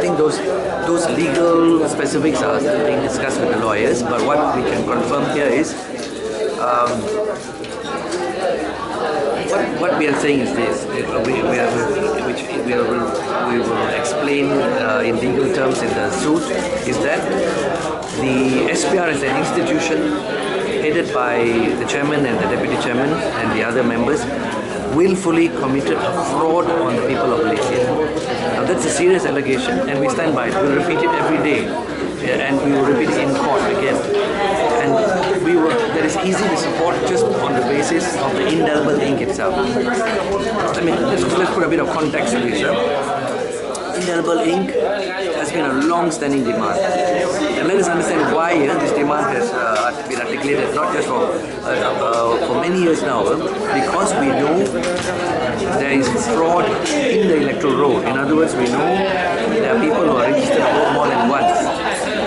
think those legal specifics are still being discussed with the lawyers. But what we can confirm here is what we are saying is this, which we will explain in legal terms in the suit, is that the SPR as an institution headed by the chairman and the deputy chairman and the other members willfully committed a fraud on the people of Malaysia. Now that's a serious allegation and we stand by it. We'll repeat it every day and we will repeat it in court again. And that is easy to support just on the basis of the indelible ink itself. I mean, let's put a bit of context to this. Indelible ink has been a long-standing demand. And let us understand why this demand has been articulated, not just for many years now, because we know there is fraud in the electoral roll. In other words, we know there are people who are registered to vote more than once.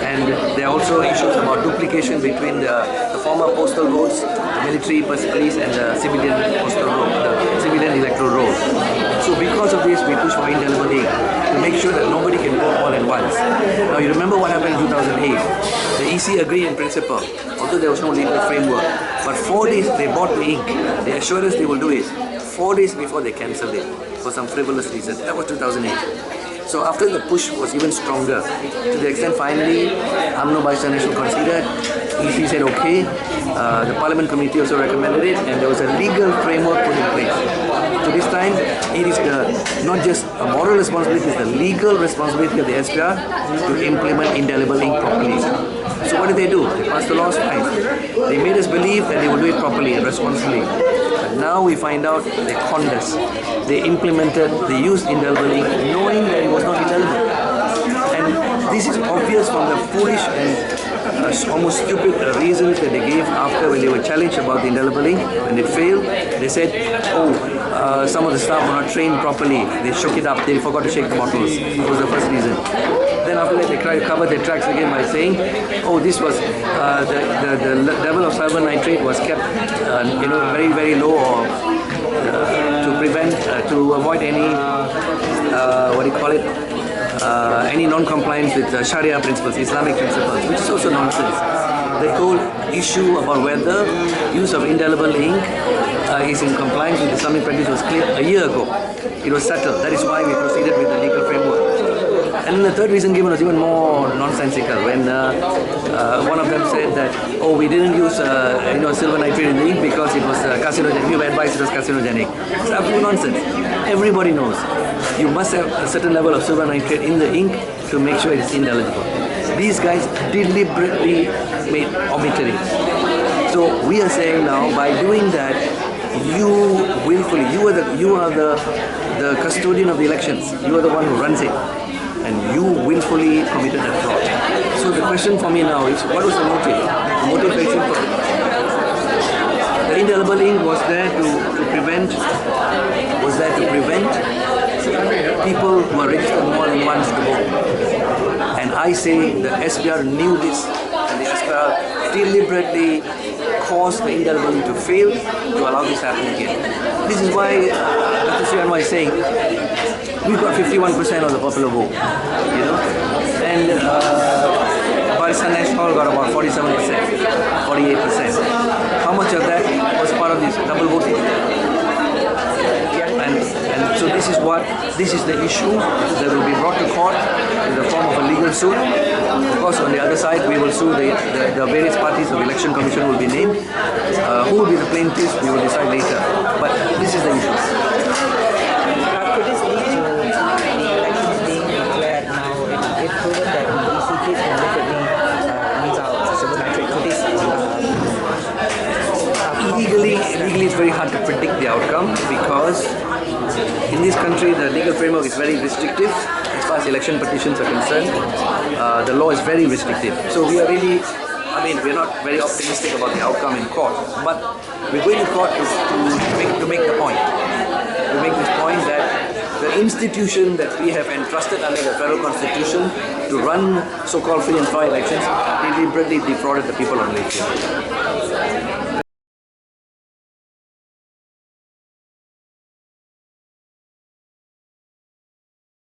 And there are also issues about duplication between the former postal votes, the military, police, and the civilian postal roll, the civilian electoral roll. So because of this, we push for indelible ink to make sure that nobody can vote more than once. Now you remember what happened in 2008. The EC agreed in principle, although there was no legal framework. But 4 days they bought the ink. They assured us they will do it. 4 days before they cancelled it for some frivolous reason. That was 2008. So after the push was even stronger, to the extent finally UMNO Barisan Nasional considered, EC said okay, the Parliament Committee also recommended it, and there was a legal framework put in place. So this time, it is not just a moral responsibility, it's the legal responsibility of the SPR to implement indelible ink properly. So what did they do? They passed the laws, fine. They made us believe that they will do it properly and responsibly. But now we find out they conned us. They used indelible ink knowing that it was not indelible. And this is obvious from the foolish and almost stupid reasons that they gave after when they were challenged about the indelible ink. When it failed, they said, some of the staff were not trained properly. They shook it up. They forgot to shake the bottles. That was the first reason. Then after that, they tried to cover their tracks again by saying, this was the level of silver nitrate was kept, very, very low, or to prevent, to avoid any, any non-compliance with Sharia principles, Islamic principles, which is also nonsense. The whole issue about whether use of indelible ink is in compliance with Islamic practice was clear a year ago. It was settled. That is why we proceeded with the legal framework. And the third reason given was even more nonsensical when one of them said that, we didn't use silver nitrate in the ink because it was carcinogenic. We were advised it was carcinogenic. It's absolute nonsense. Everybody knows you must have a certain level of silver nitrate in the ink to make sure it's indelible. These guys deliberately omitted it. So we are saying now, by doing that, you willfully, you are the custodian of the elections. You are the one who runs it. And you willfully committed a fraud. So the question for me now is, what was the motive? The motive is very simple. The indelible ink was there to prevent people who are registered more than once to vote. And I say the SPR knew this, and the SPR deliberately caused the indelible ink to fail to allow this to happen again. This is why Dr. Sivarasa is saying we've got 51% of the popular vote, and Barisan Nasional got about 47%, 48%. How much of that was part of this double voting? And so this is the issue that will be brought to court in the form of a legal suit. Of course, on the other side, we will sue the various parties. The election commission will be named. Who will be the plaintiffs, we will decide later. But this is the issue. Could this lead to the elections being declared now? If proven that the EC case deliberately leaves out silver nitrate, could this Legally, it's very hard to predict the outcome because in this country the legal framework is very restrictive as far as election petitions are concerned. The law is very restrictive. So we are really, we're not very optimistic about the outcome in court, but we're going to court to make the point. To make this point that the institution that we have entrusted under the federal constitution to run so-called free and fair elections deliberately defrauded the people of Malaysia.